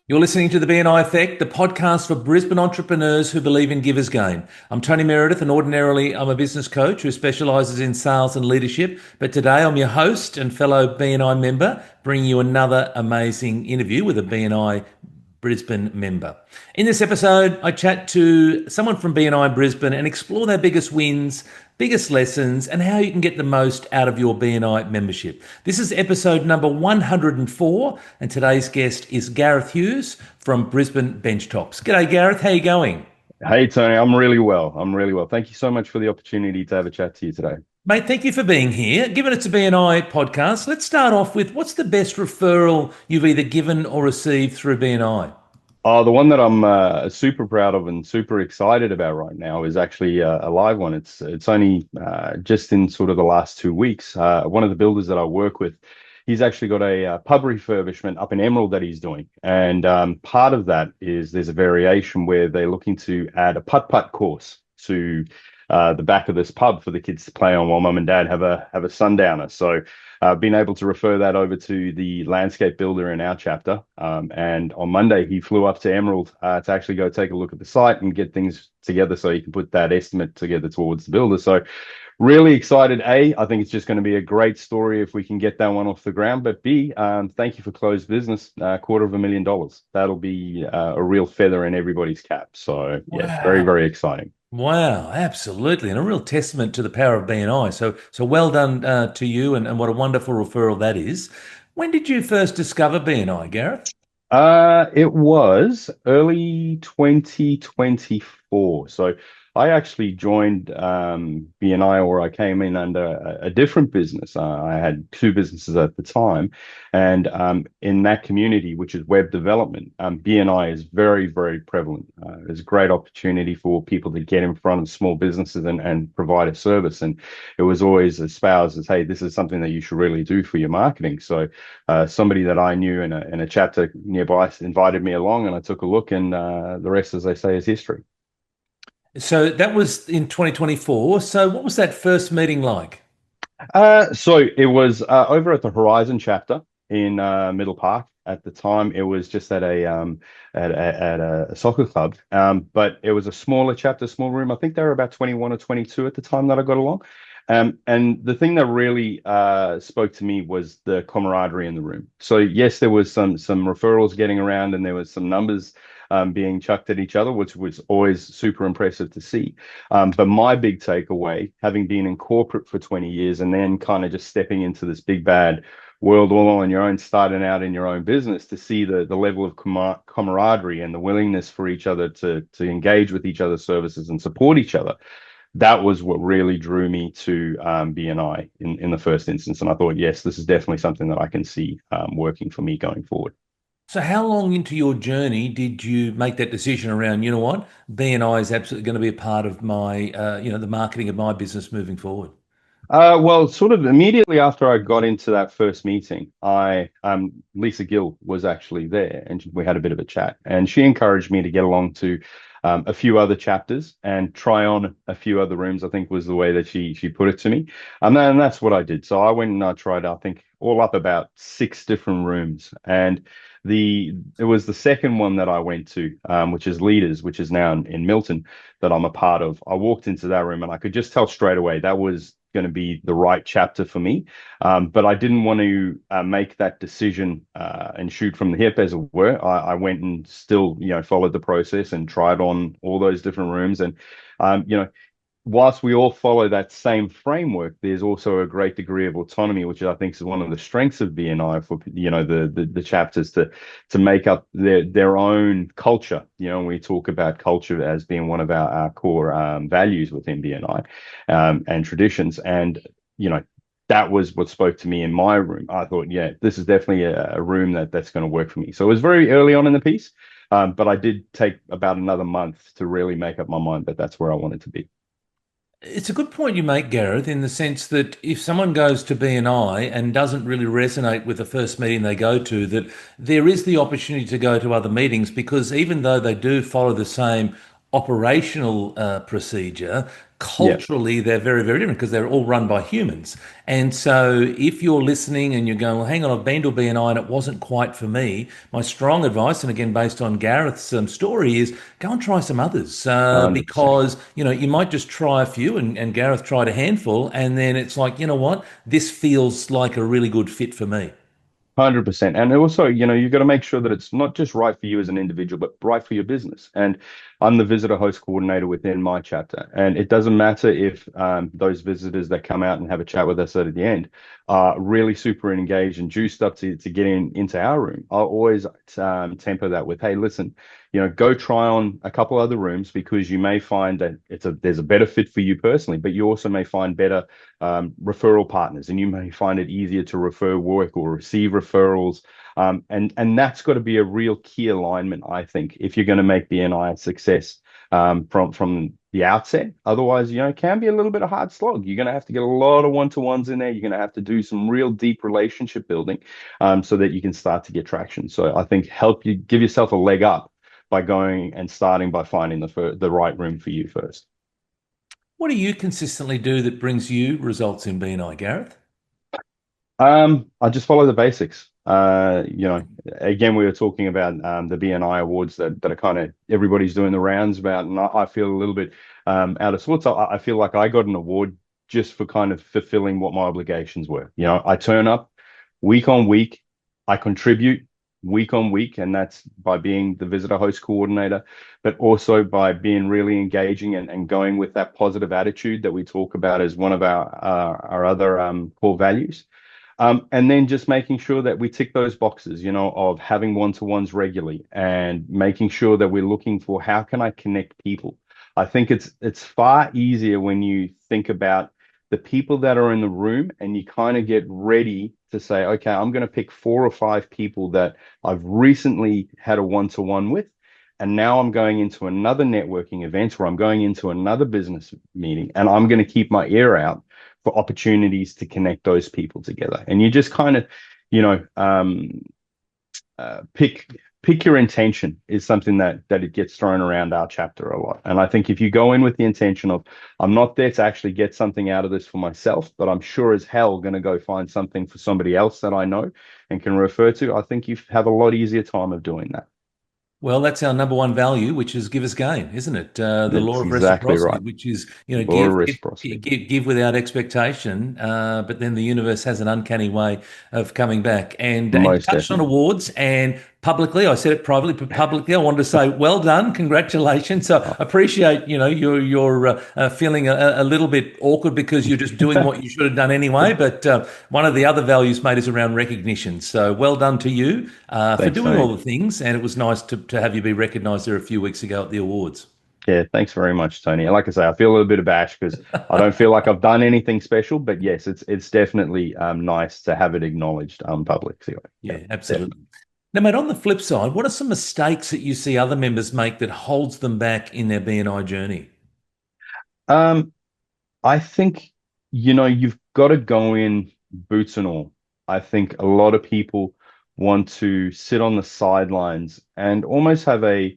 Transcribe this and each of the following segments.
You're listening to the BNI Effect, the podcast for Brisbane entrepreneurs who believe in givers gain. I'm Tony Meredith, and ordinarily I'm a business coach who specialises in sales and leadership. But today I'm your host and fellow BNI member, bringing you another amazing interview with a BNI Brisbane member. In this episode, I chat to someone from BNI Brisbane and explore their biggest wins, biggest lessons, and how you can get the most out of your BNI membership. This is episode number 104, and today's guest is Gareth Hughes from Brisbane Benchtops. G'day, Gareth. How you going? Hey Tony, I'm really well. I'm really well. Thank you so much for the opportunity to have a chat to you today. Mate, thank you for being here. Given it's a BNI podcast, let's start off with what's the best referral you've either given or received through BNI? The one that I'm super proud of and super excited about right now is actually a live one. It's only just in sort of the last 2 weeks. One of the builders that I work with, he's actually got a pub refurbishment up in Emerald that he's doing, and part of that is there's a variation where they're looking to add a putt-putt course to the back of this pub for the kids to play on while mum and dad have a sundowner. So been able to refer that over to the landscape builder in our chapter. And on Monday, he flew up to Emerald to actually go take a look at the site and get things together so he can put that estimate together towards the builder. So really excited. I think it's just going to be a great story if we can get that one off the ground. But B, thank you for closed business, $250,000. That'll be a real feather in everybody's cap. So yeah, very, Wow. very exciting. Wow, absolutely. And a real testament to the power of BNI. So well done to you, and what a wonderful referral that is. When did you first discover BNI, Gareth? It was early 2024. So I actually joined BNI, or I came in under a different business. I had two businesses at the time, and in that community, which is web development, BNI is very, very prevalent. There's a great opportunity for people to get in front of small businesses and provide a service. And it was always espoused as, hey, this is something that you should really do for your marketing. So somebody that I knew in a chapter nearby invited me along, and I took a look, and the rest, as they say, is history. So that was in 2024. So what was that first meeting like? So it was over at the Horizon chapter in Middle Park. At the time, it was just at a soccer club, but it was a smaller chapter, small room. I think they were about 21 or 22 at the time that I got along. And the thing that really spoke to me was the camaraderie in the room. So yes, there was some referrals getting around, and there was some numbers being chucked at each other, which was always super impressive to see. But my big takeaway, having been in corporate for 20 years and then kind of just stepping into this big bad world all on your own, starting out in your own business, to see the level of camaraderie and the willingness for each other to engage with each other's services and support each other, that was what really drew me to BNI in the first instance. And I thought, yes, this is definitely something that I can see working for me going forward. So how long into your journey did you make that decision around, you know what, BNI is absolutely going to be a part of my, the marketing of my business moving forward? Well, sort of immediately after I got into that first meeting, I Lisa Gill was actually there, and we had a bit of a chat, and she encouraged me to get along to a few other chapters and try on a few other rooms, I think was the way that she put it to me. And that's what I did. So I went and I tried, I think, all up about six different rooms. And it was the second one that I went to, which is Leaders, which is now in Milton, that I'm a part of. I walked into that room and I could just tell straight away that was going to be the right chapter for me. But I didn't want to make that decision and shoot from the hip, as it were. I went and still, followed the process and tried on all those different rooms. And, whilst we all follow that same framework, there's also a great degree of autonomy, which I think is one of the strengths of BNI for, the chapters to make up their own culture. We talk about culture as being one of our core values within BNI and traditions. And, that was what spoke to me in my room. I thought, yeah, this is definitely a room that's going to work for me. So it was very early on in the piece, but I did take about another month to really make up my mind that that's where I wanted to be. It's a good point you make, Gareth, in the sense that if someone goes to BNI and doesn't really resonate with the first meeting they go to, that there is the opportunity to go to other meetings, because even though they do follow the same operational procedure, Yeah, culturally they're very, very different because they're all run by humans. And so if you're listening and you're going, well, hang on, I've been to a BNI and it wasn't quite for me, my strong advice, and again, based on Gareth's story, is go and try some others 100%. because, you might just try a few and Gareth tried a handful. And then it's like, you know what, this feels like a really good fit for me. 100%. And also, you've got to make sure that it's not just right for you as an individual, but right for your business. And I'm the visitor host coordinator within my chapter. And it doesn't matter if those visitors that come out and have a chat with us at the end are really super engaged and juiced up to get into our room. I'll always temper that with, hey, listen, go try on a couple other rooms because you may find that there's a better fit for you personally, but you also may find better referral partners, and you may find it easier to refer work or receive referrals. And that's got to be a real key alignment, I think, if you're going to make BNI a success from the outset. Otherwise, it can be a little bit of hard slog. You're going to have to get a lot of one-to-ones in there. You're going to have to do some real deep relationship building so that you can start to get traction. So I think help you give yourself a leg up by going and starting by finding the right room for you first. What do you consistently do that brings you results in BNI, Gareth? I just follow the basics. Again, we were talking about the BNI awards that are kind of everybody's doing the rounds about, and I feel a little bit out of sorts. I feel like I got an award just for kind of fulfilling what my obligations were. I turn up week on week, I contribute week on week, and that's by being the visitor host coordinator, but also by being really engaging and going with that positive attitude that we talk about as one of our other core values. And then just making sure that we tick those boxes, of having one-to-ones regularly and making sure that we're looking for how can I connect people. I think it's far easier when you think about the people that are in the room and you kind of get ready to say, okay, I'm going to pick 4 or 5 people that I've recently had a one-to-one with. And now I'm going into another networking event where I'm going into another business meeting and I'm going to keep my ear out for opportunities to connect those people together. And you just kind of, you know, um, pick your intention is something that it gets thrown around our chapter a lot. And I think if you go in with the intention of, I'm not there to actually get something out of this for myself, but I'm sure as hell going to go find something for somebody else that I know and can refer to, I think you have a lot easier time of doing that. Well, that's our number one value, which is give us gain, isn't it? The law That's of exactly reciprocity, right. which is, Law of give, give, reciprocity. give without expectation, but then the universe has an uncanny way of coming back. And you Most touched on definitely. awards, and publicly, I said it privately, but publicly, I wanted to say, well done, congratulations. So Oh. appreciate, you're feeling a little bit awkward because you're just doing what you should have done anyway. But one of the other values, mate, is around recognition. So well done to you for Thanks, doing all Tony. the things. And it was nice to have you be recognised there a few weeks ago at the awards. Yeah, thanks very much, Tony. And like I say, I feel a little bit abashed because I don't feel like I've done anything special, but yes, it's definitely nice to have it acknowledged publicly. Yeah, Yeah, definitely. absolutely. Now, mate, on the flip side, what are some mistakes that you see other members make that holds them back in their BNI journey? Um, I think, you've got to go in boots and all. I think a lot of people want to sit on the sidelines and almost have uh,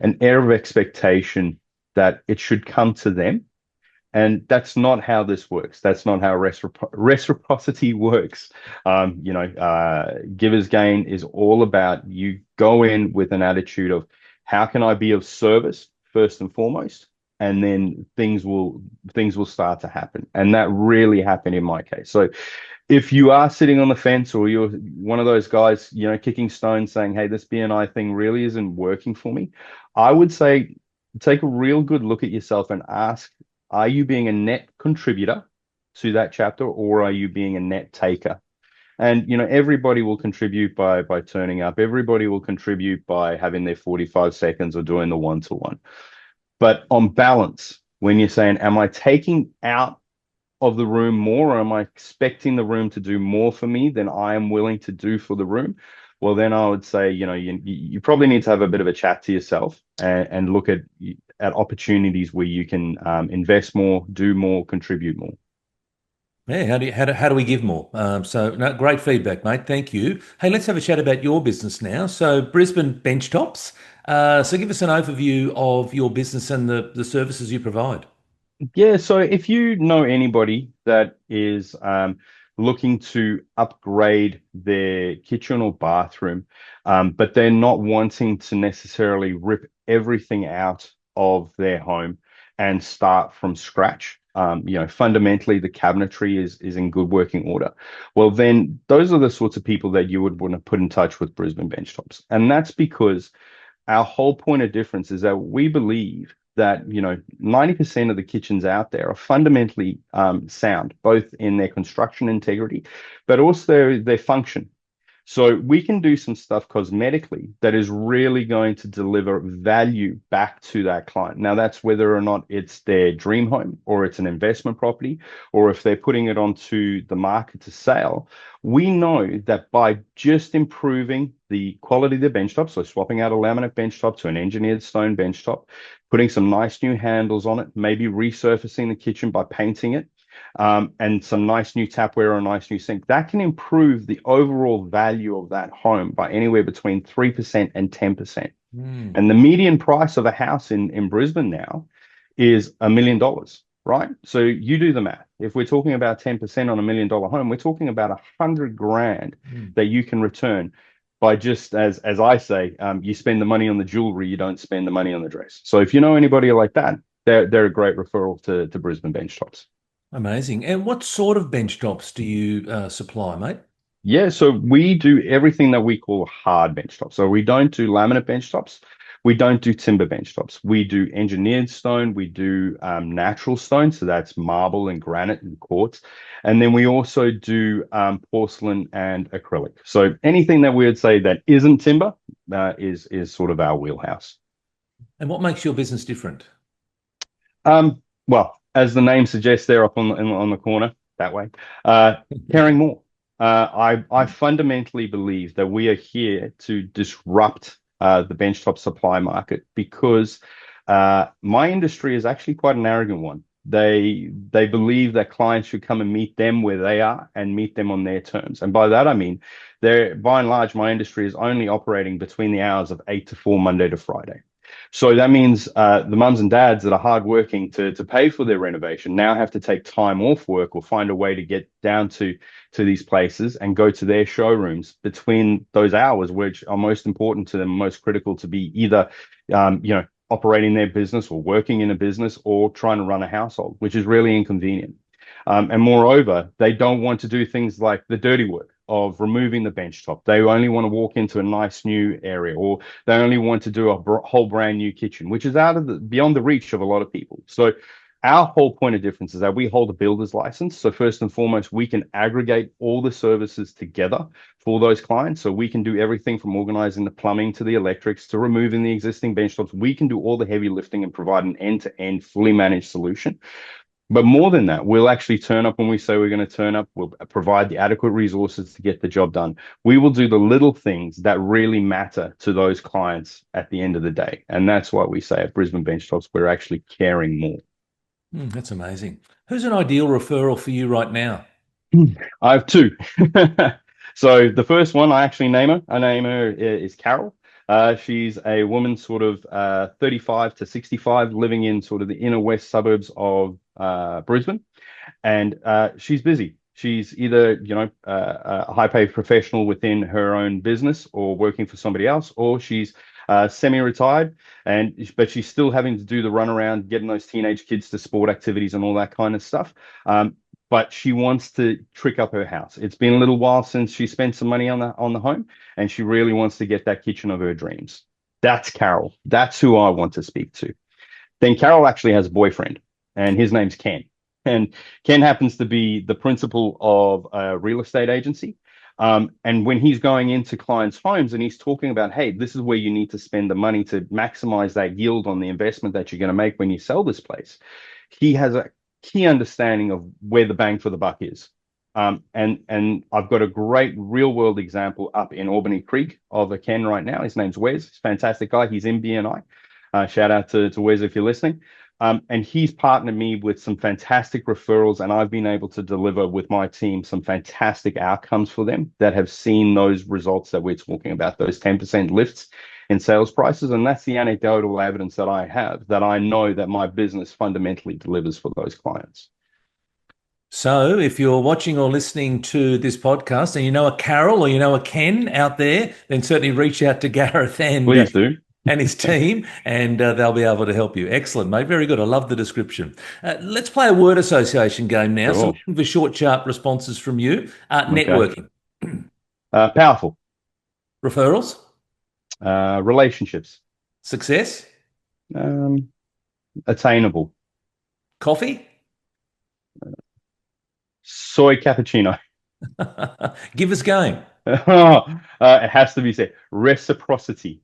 an air of expectation that it should come to them. And that's not how this works. That's not how reciprocity works. Giver's gain is all about you go in with an attitude of how can I be of service first and foremost, and then things will start to happen. And that really happened in my case. So if you are sitting on the fence or you're one of those guys, kicking stones saying, hey, this BNI thing really isn't working for me, I would say take a real good look at yourself and ask, are you being a net contributor to that chapter or are you being a net taker? And everybody will contribute by turning up. Everybody will contribute by having their 45 seconds or doing the one-to-one. But on balance, when you're saying, am I taking out of the room more, or am I expecting the room to do more for me than I am willing to do for the room? Well, then I would say, you probably need to have a bit of a chat to yourself and look at opportunities where you can invest more, do more, contribute more. Yeah, how do we give more? So no, great feedback, mate. Thank you. Hey, let's have a chat about your business now. So Brisbane Benchtops. So give us an overview of your business and the services you provide. Yeah, so if you know anybody that is looking to upgrade their kitchen or bathroom, but they're not wanting to necessarily rip everything out of their home and start from scratch, fundamentally the cabinetry is in good working order. Well, then those are the sorts of people that you would want to put in touch with Brisbane Benchtops, and that's because our whole point of difference is that we believe that 90% of the kitchens out there are fundamentally sound, both in their construction integrity, but also their function. So we can do some stuff cosmetically that is really going to deliver value back to that client. Now, that's whether or not it's their dream home or it's an investment property, or if they're putting it onto the market to sale. We know that by just improving the quality of the bench top, so swapping out a laminate bench top to an engineered stone bench top, putting some nice new handles on it, maybe resurfacing the kitchen by painting it, and some nice new tapware or a nice new sink, that can improve the overall value of that home by anywhere between 3% and 10%. Mm. And the median price of a house in Brisbane now is $1 million, right? So you do the math. If we're talking about 10% on $1 million home, we're talking about 100 grand Mm. that you can return by just as I say, you spend the money on the jewelry, you don't spend the money on the dress. So if you know anybody like that, they're a great referral to Brisbane Bench Tops. Amazing. And what sort of bench tops do you supply, mate? Yeah, so we do everything that we call hard bench tops. So we don't do laminate bench tops. We don't do timber bench tops. We do engineered stone. We do natural stone. So that's marble and granite and quartz. And then we also do porcelain and acrylic. So anything that we would say that isn't timber is sort of our wheelhouse. And what makes your business different? Well, as the name suggests, they're up on the corner that way, uh, caring more. I fundamentally believe that we are here to disrupt the benchtop supply market because my industry is actually quite an arrogant one. They believe that clients should come and meet them where they are and meet them on their terms. And by that I mean, they're by and large, my industry is only operating between the hours of 8 to 4, Monday to Friday. So that means the mums and dads that are hardworking to pay for their renovation now have to take time off work or find a way to get down to these places and go to their showrooms between those hours, which are most important to them, most critical to be either, operating their business or working in a business or trying to run a household, which is really inconvenient. And moreover, they don't want to do things like the dirty work of removing the bench top. They only want to walk into a nice new area, or they only want to do a whole brand new kitchen, which is out of beyond the reach of a lot of people. So our whole point of difference is that we hold a builder's license. So first and foremost, we can aggregate all the services together for those clients. So we can do everything from organizing the plumbing to the electrics to removing the existing bench tops. We can do all the heavy lifting and provide an end-to-end fully managed solution. But more than that, we'll actually turn up when we say we're going to turn up. We'll provide the adequate resources to get the job done. We will do the little things that really matter to those clients at the end of the day. And that's why we say at Brisbane Benchtops, we're actually caring more. That's amazing. Who's an ideal referral for you right now? I have two. So the first one, I actually name her. I name her is Carol. She's a woman sort of 35 to 65 living in sort of the inner west suburbs of Brisbane. And she's busy. She's either, a high paid professional within her own business or working for somebody else, or she's semi-retired, but she's still having to do the runaround, getting those teenage kids to sport activities and all that kind of stuff. But she wants to trick up her house. It's been a little while since she spent some money on the home, and she really wants to get that kitchen of her dreams. That's Carol. That's who I want to speak to. Then Carol actually has a boyfriend, and his name's Ken. And Ken happens to be the principal of a real estate agency. And when he's going into clients' homes and he's talking about, hey, this is where you need to spend the money to maximize that yield on the investment that you're going to make when you sell this place, he has a key understanding of where the bang for the buck is. And I've got a great real world example up in Albany Creek of a Ken right now. His name's Wes. He's a fantastic guy. He's in BNI. Shout out to Wes if you're listening. And he's partnered me with some fantastic referrals, and I've been able to deliver with my team some fantastic outcomes for them that have seen those results that we're talking about, those 10% lifts in sales prices. And that's the anecdotal evidence that I have, that I know that my business fundamentally delivers for those clients. So, if you're watching or listening to this podcast and you know a Carol or you know a Ken out there, then certainly reach out to Gareth Please do. and his team, and they'll be able to help you. Excellent, mate. Very good. I love the description. Let's play a word association game now. So, I'm Sure. looking for short, sharp responses from you. Okay. Networking, Powerful. referrals, Relationships. success, Um, Attainable. coffee, Soy cappuccino. give us game. It has to be said. Reciprocity.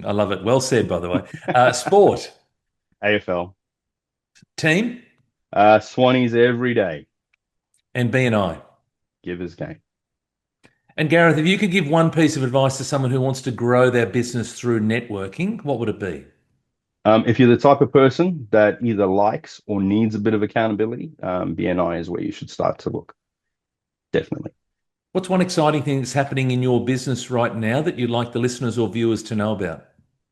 I love it. Well said, by the way. Sport, AFL. team, Swannies every day. and BNI. Give us game. And Gareth, if you could give one piece of advice to someone who wants to grow their business through networking, what would it be? If you're the type of person that either likes or needs a bit of accountability, BNI is where you should start to look. Definitely. What's one exciting thing that's happening in your business right now that you'd like the listeners or viewers to know about?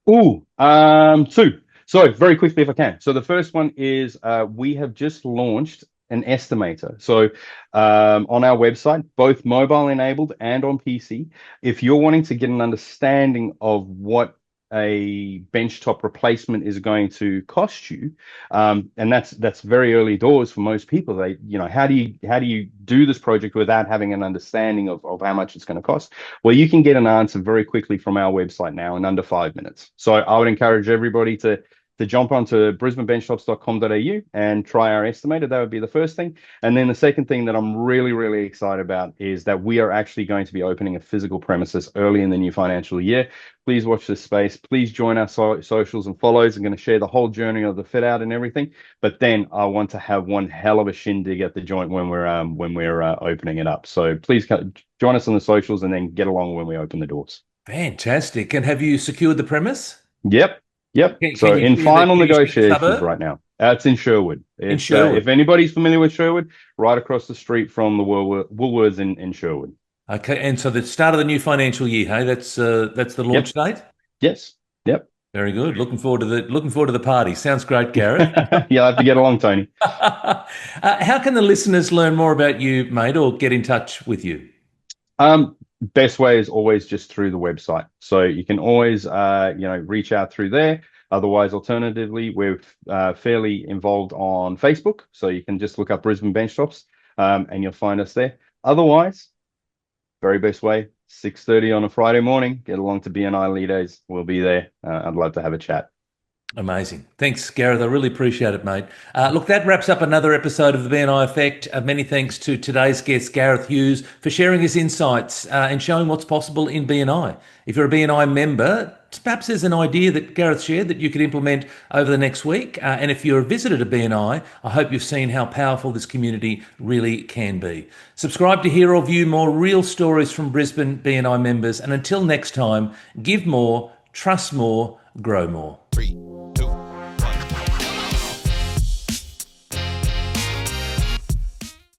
Two. So very quickly, if I can. So the first one is we have just launched an estimator. So on our website, both mobile enabled and on PC, if you're wanting to get an understanding of what a benchtop replacement is going to cost you, and that's very early doors for most people. How do you do this project without having an understanding of how much it's going to cost? Well, you can get an answer very quickly from our website now in under 5 minutes. So I would encourage everybody to jump onto brisbanebenchtops.com.au and try our estimator. That would be the first thing. And then the second thing that I'm really, really excited about is that we are actually going to be opening a physical premises early in the new financial year. Please watch this space. Please join our socials and follows. I'm going to share the whole journey of the fit out and everything. But then I want to have one hell of a shindig at the joint when we're opening it up. So please join us on the socials and then get along when we open the doors. Fantastic. And have you secured the premise? Yep. So in final negotiations right now. It's in Sherwood. In Sherwood. If anybody's familiar with Sherwood, right across the street from the Woolworths in Sherwood. Okay, and so the start of the new financial year, hey, that's the launch date. Yes. Yep. Very good. Looking forward to the party. Sounds great, Gareth. You'll have to get along, Tony. How can the listeners learn more about you, mate, or get in touch with you? Best way is always just through the website. So you can always, reach out through there. Otherwise, alternatively, we're fairly involved on Facebook. So you can just look up Brisbane Benchtops and you'll find us there. Otherwise, very best way, 6:30 on a Friday morning, get along to BNI Lead Days. We'll be there. I'd love to have a chat. Amazing. Thanks, Gareth. I really appreciate it, mate. Look, that wraps up another episode of the BNI Effect. Many thanks to today's guest, Gareth Hughes, for sharing his insights and showing what's possible in BNI. If you're a BNI member, perhaps there's an idea that Gareth shared that you could implement over the next week. And if you're a visitor to BNI, I hope you've seen how powerful this community really can be. Subscribe to hear or view more real stories from Brisbane BNI members. And until next time, give more, trust more, grow more.